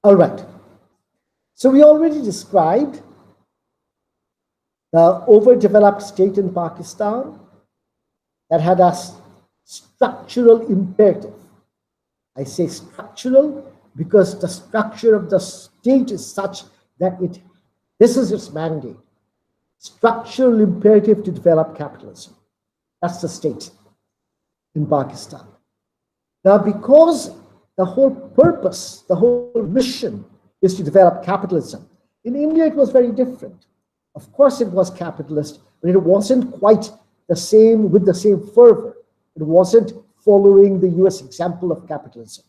All right. So we already described the overdeveloped state in Pakistan that had a structural imperative. I say structural because the structure of the state is such that this is its mandate. Structural imperative to develop capitalism. That's the state in Pakistan. Now, because the whole purpose, the whole mission is to develop capitalism, in India it was very different. Of course, it was capitalist, but it wasn't quite the same with the same fervor. It wasn't following the US example of capitalism.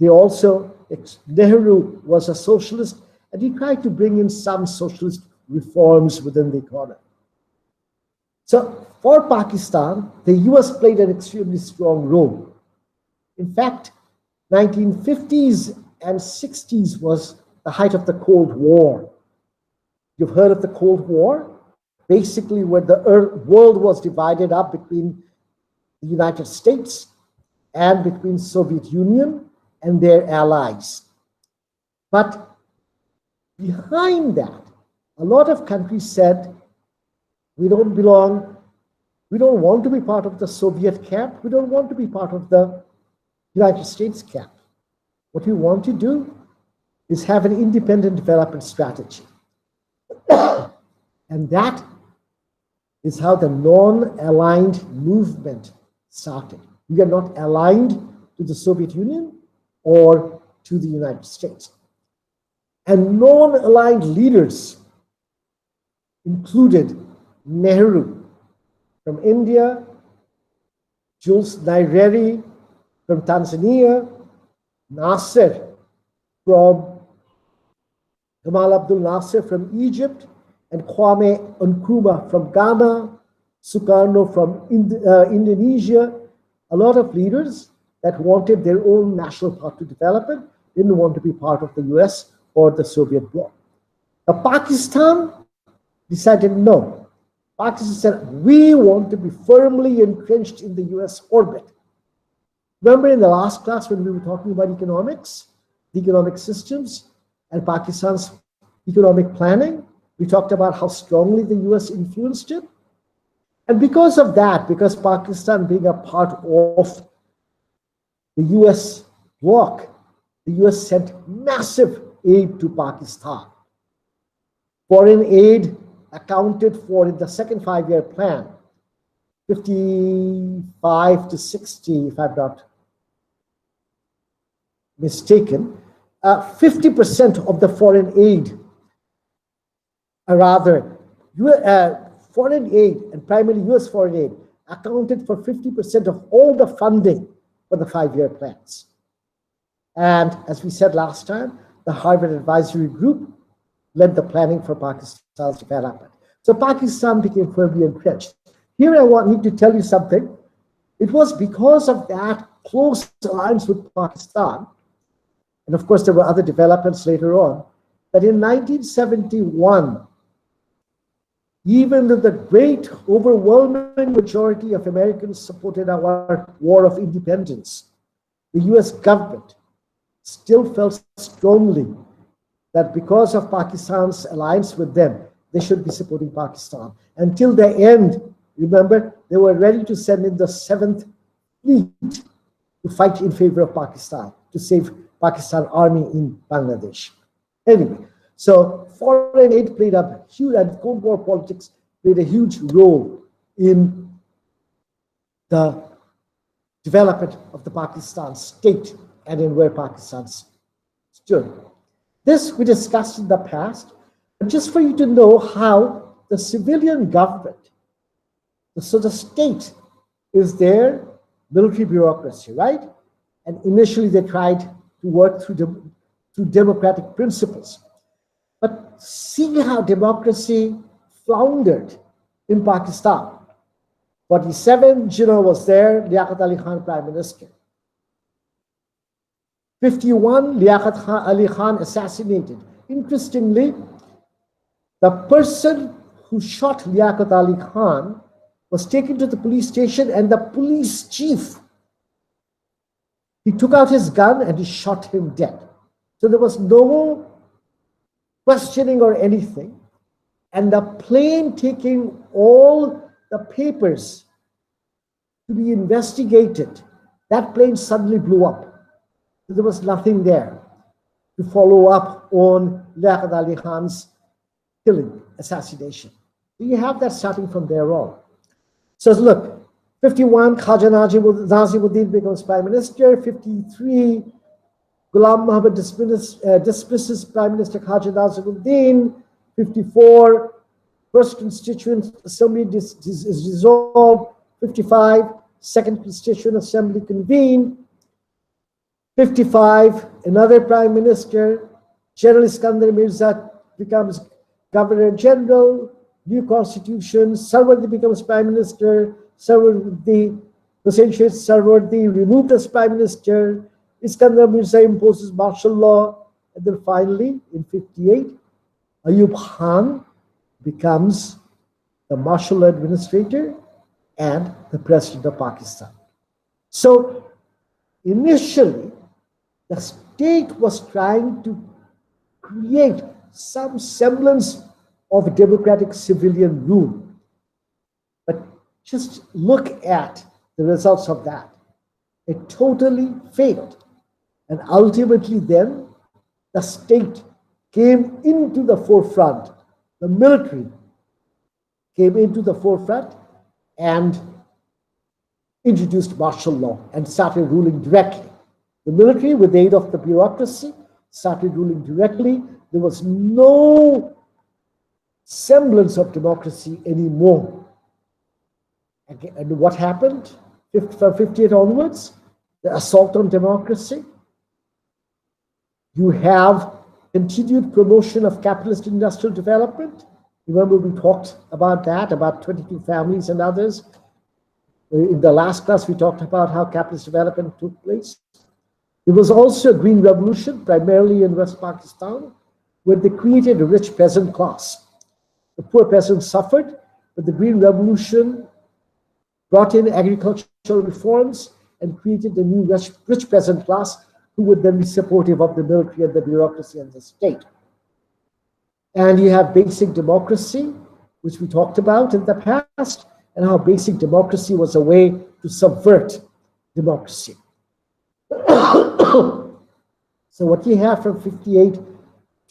Nehru was a socialist, and he tried to bring in some socialist reforms within the economy. So for Pakistan, the US played an extremely strong role. In fact, 1950s and 60s was the height of the Cold War. You've heard of the Cold War? Basically, where the world was divided up between the United States and between Soviet Union and their allies. But behind that, a lot of countries said, we don't belong, we don't want to be part of the Soviet camp, we don't want to be part of the United States camp. What we want to do is have an independent development strategy. And that is how the non-aligned movement started. We are not aligned to the Soviet Union or to the United States. And non-aligned leaders included Nehru from India, Julius Nyerere from Tanzania, Nasser from Gamal Abdel Nasser from Egypt, and Kwame Nkrumah from Ghana, Sukarno from Indonesia. A lot of leaders that wanted their own national path to development didn't want to be part of the US or the Soviet bloc. Now, Pakistan decided no. Pakistan said, we want to be firmly entrenched in the US orbit. Remember in the last class when we were talking about economics, the economic systems, and Pakistan's economic planning, we talked about how strongly the US influenced it. And because of that, because Pakistan being a part of the US bloc, the US sent massive aid to Pakistan. Foreign aid accounted for in the second 5-year plan, 55 to 60, if I'm not mistaken, 50% of the foreign aid, foreign aid and primarily US foreign aid accounted for 50% of all the funding for the 5-year plans. And as we said last time, the Harvard Advisory Group led the planning for Pakistan's development. So Pakistan became firmly entrenched. Here I need to tell you something. It was because of that close alliance with Pakistan, and of course there were other developments later on, that in 1971, even though the great overwhelming majority of Americans supported our war of independence, the US government still felt strongly that because of Pakistan's alliance with them, they should be supporting Pakistan. Until the end, remember, they were ready to send in the 7th Fleet to fight in favor of Pakistan, to save Pakistan army in Bangladesh. Anyway, so foreign aid played a huge, and Cold War politics played a huge role in the development of the Pakistan state and in where Pakistan stood. This we discussed in the past, but just for you to know how the civilian government, so the state is their military bureaucracy, right? And initially they tried to work through democratic principles. But seeing how democracy floundered in Pakistan, 47, Jinnah was there, Liaquat Ali Khan Prime Minister. 51, Liaquat Ali Khan assassinated. Interestingly, the person who shot Liaquat Ali Khan was taken to the police station, and the police chief, he took out his gun and he shot him dead. So there was no questioning or anything. And the plane taking all the papers to be investigated, that plane suddenly blew up. There was nothing there to follow up on Liaquat Ali Khan's killing, assassination. So you have that starting from there on. So look, 51, Khaja Nazimuddin becomes prime minister. 53, Ghulam Muhammad dismisses Prime Minister Khaja Nazimuddin. 54, First Constituent Assembly is dissolved. 55, Second Constituent Assembly convened. 55, another prime minister, General Iskandar Mirza becomes Governor General. New constitution, Sarwardi becomes prime minister. Hussein Sheikh Sarwardi removed as prime minister. Iskandar Mirza imposes martial law. And then finally, in 58, Ayub Khan becomes the martial law administrator and the president of Pakistan. So initially, the state was trying to create some semblance of democratic civilian rule. But just look at the results of that. It totally failed. And ultimately then, the state came into the forefront. The military came into the forefront and introduced martial law and started ruling directly. The military, with the aid of the bureaucracy, started ruling directly. There was no semblance of democracy anymore. And what happened from 58 onwards? The assault on democracy. You have continued promotion of capitalist industrial development. Remember, we talked about that, about 22 families and others. In the last class, we talked about how capitalist development took place. There was also a green revolution, primarily in West Pakistan, where they created a rich peasant class. The poor peasants suffered, but the green revolution brought in agricultural reforms and created a new rich peasant class who would then be supportive of the military and the bureaucracy and the state. And you have basic democracy, which we talked about in the past, and how basic democracy was a way to subvert democracy. So what you have from 58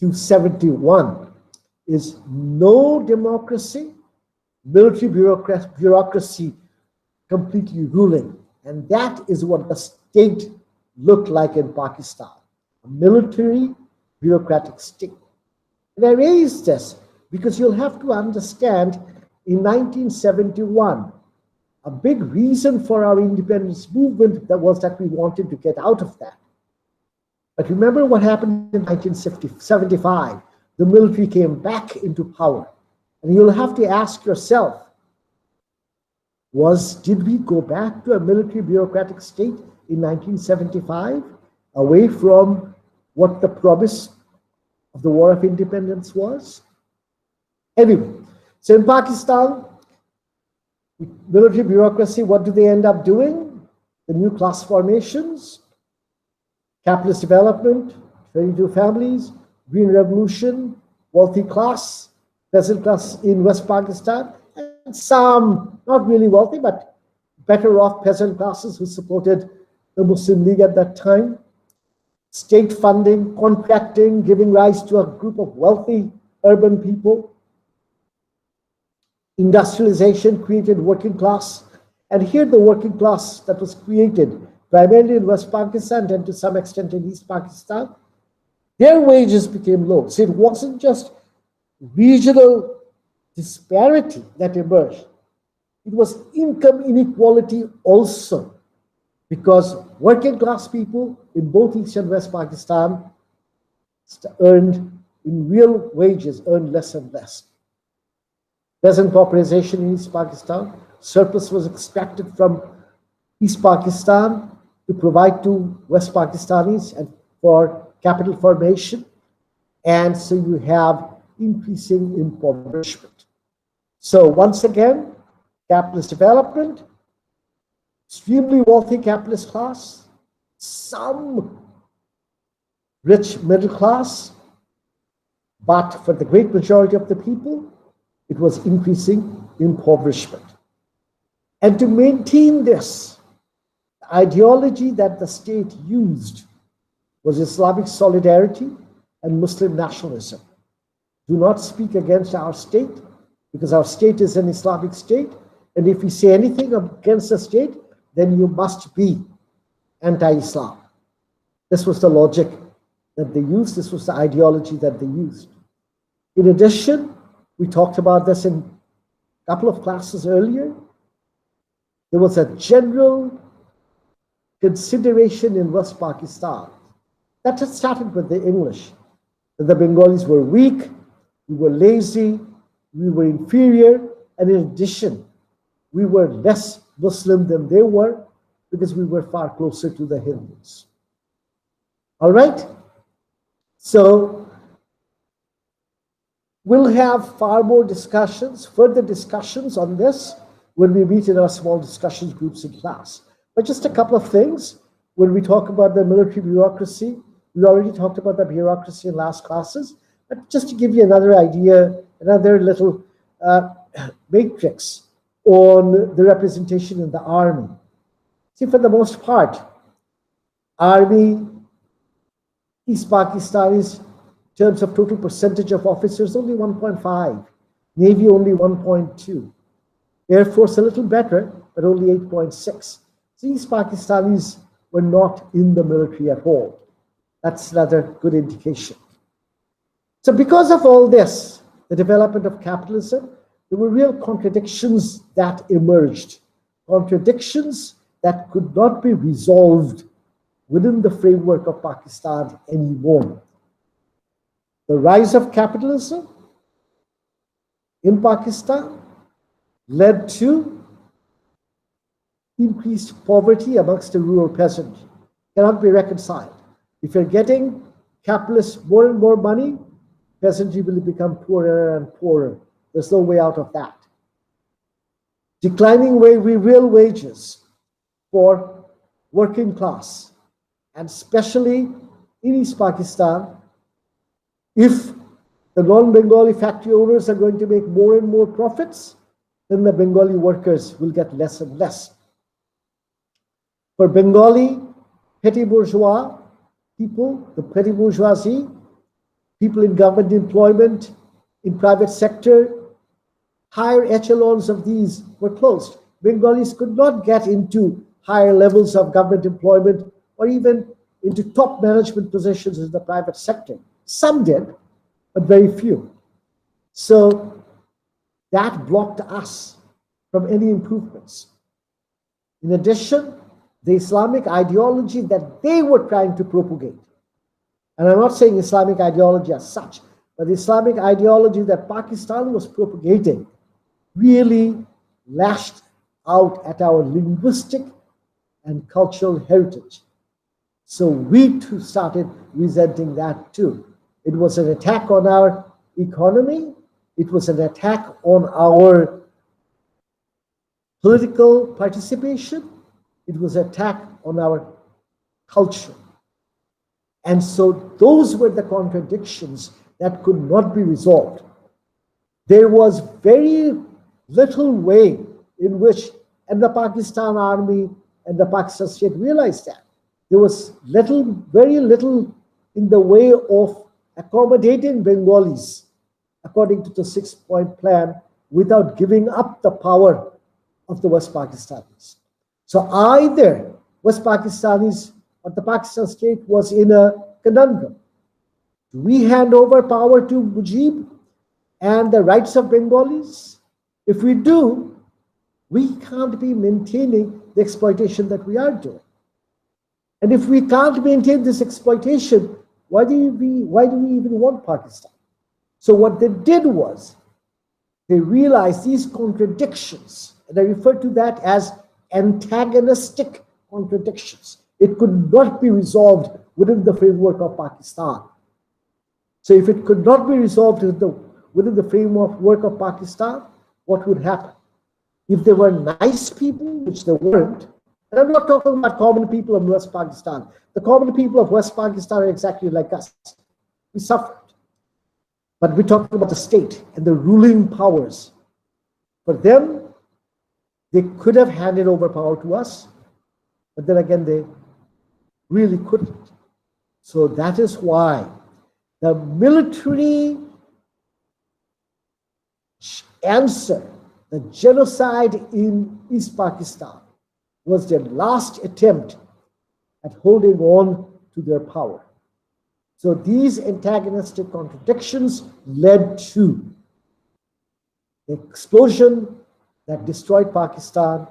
to 71 is no democracy, military bureaucracy completely ruling. And that is what the state looked like in Pakistan, a military bureaucratic state. And I raise this because you'll have to understand in 1971, a big reason for our independence movement was that we wanted to get out of that. But remember what happened in 1975. The military came back into power. And you'll have to ask yourself, did we go back to a military bureaucratic state in 1975, away from what the promise of the War of Independence was? Anyway, so in Pakistan, military bureaucracy, what do they end up doing? The new class formations, capitalist development, 22 families, green revolution, wealthy class, peasant class in West Pakistan, and some, not really wealthy, but better off peasant classes who supported the Muslim League at that time. State funding, contracting, giving rise to a group of wealthy urban people. Industrialization created working class. And here the working class that was created primarily in West Pakistan and to some extent in East Pakistan, their wages became low. So it wasn't just regional disparity that emerged. It was income inequality also, because working class people in both East and West Pakistan earned, in real wages, earned less and less. Peasant population in East Pakistan, surplus was extracted from East Pakistan to provide to West Pakistanis and for capital formation. And so you have increasing impoverishment. So once again, capitalist development, extremely wealthy capitalist class, some rich middle class, but for the great majority of the people, it was increasing impoverishment. And to maintain this, the ideology that the state used was Islamic solidarity and Muslim nationalism. Do not speak against our state, because our state is an Islamic state, and if we say anything against the state, then you must be anti-Islam. This was the logic that they used. This was the ideology that they used. In addition, we talked about this in a couple of classes earlier. There was a general consideration in West Pakistan that had started with the English, that the Bengalis were weak, we were lazy, we were inferior, and in addition, we were less Muslim than they were because we were far closer to the Hindus. All right? So we'll have far more discussions, further discussions on this when we meet in our small discussions groups in class. But just a couple of things. When we talk about the military bureaucracy, we already talked about the bureaucracy in last classes, but just to give you another idea, another little matrix on the representation in the army. See, for the most part, army, East Pakistanis, in terms of total percentage of officers, only 1.5. Navy, only 1.2. Air Force, a little better, but only 8.6. So East Pakistanis were not in the military at all. That's another good indication. So because of all this, the development of capitalism, there were real contradictions that emerged. Contradictions that could not be resolved within the framework of Pakistan anymore. The rise of capitalism in Pakistan led to increased poverty amongst the rural peasantry. Cannot be reconciled. If you're getting capitalists more and more money, peasantry will become poorer and poorer. There's no way out of that. Declining real wages for working class, and especially in East Pakistan, if the non-Bengali factory owners are going to make more and more profits, then the Bengali workers will get less and less. For Bengali petty bourgeois people, the petty bourgeoisie, people in government employment, in private sector, higher echelons of these were closed. Bengalis could not get into higher levels of government employment or even into top management positions in the private sector. Some did, but very few. So that blocked us from any improvements. In addition, the Islamic ideology that they were trying to propagate, and I'm not saying Islamic ideology as such, but the Islamic ideology that Pakistan was propagating really lashed out at our linguistic and cultural heritage. So we too started resenting that too. It was an attack on our economy. It was an attack on our political participation. It was an attack on our culture. And so those were the contradictions that could not be resolved. There was very little way in which, and the Pakistan army and the Pakistan state realized that. There was very little in the way of accommodating Bengalis according to the 6-point plan without giving up the power of the West Pakistanis. So either West Pakistanis or the Pakistan state was in a conundrum. Do we hand over power to Mujib and the rights of Bengalis? If we do, we can't be maintaining the exploitation that we are doing. And if we can't maintain this exploitation, why do we even want Pakistan? So what they did was, they realized these contradictions, and I refer to that as antagonistic contradictions. It could not be resolved within the framework of Pakistan. So if it could not be resolved within the framework of Pakistan, what would happen? If there were nice people, which there weren't, And I'm not talking about common people of West Pakistan. The common people of West Pakistan are exactly like us. We suffered. But we're talking about the state and the ruling powers. For them, they could have handed over power to us, but then again, they really couldn't. So that is why the military answer, the genocide in East Pakistan, was their last attempt at holding on to their power. So these antagonistic contradictions led to the explosion that destroyed Pakistan,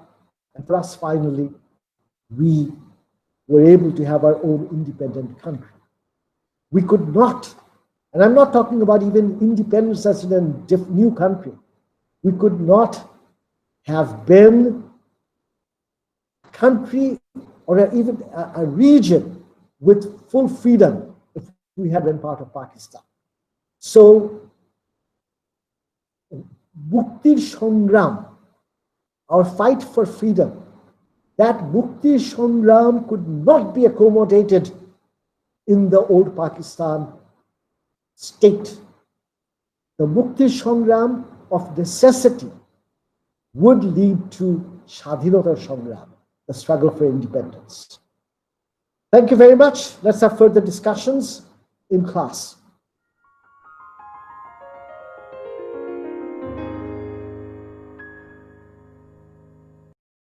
and for us, finally, we were able to have our own independent country. We could not, and I'm not talking about even independence as in a new country, we could not have been a country or even a region with full freedom if we had been part of Pakistan. So, Muktir Sangram, our fight for freedom, that Mukti Sangram could not be accommodated in the old Pakistan state. The Mukti Sangram of necessity would lead to Shadhinata Sangram, the struggle for independence. Thank you very much. Let's have further discussions in class.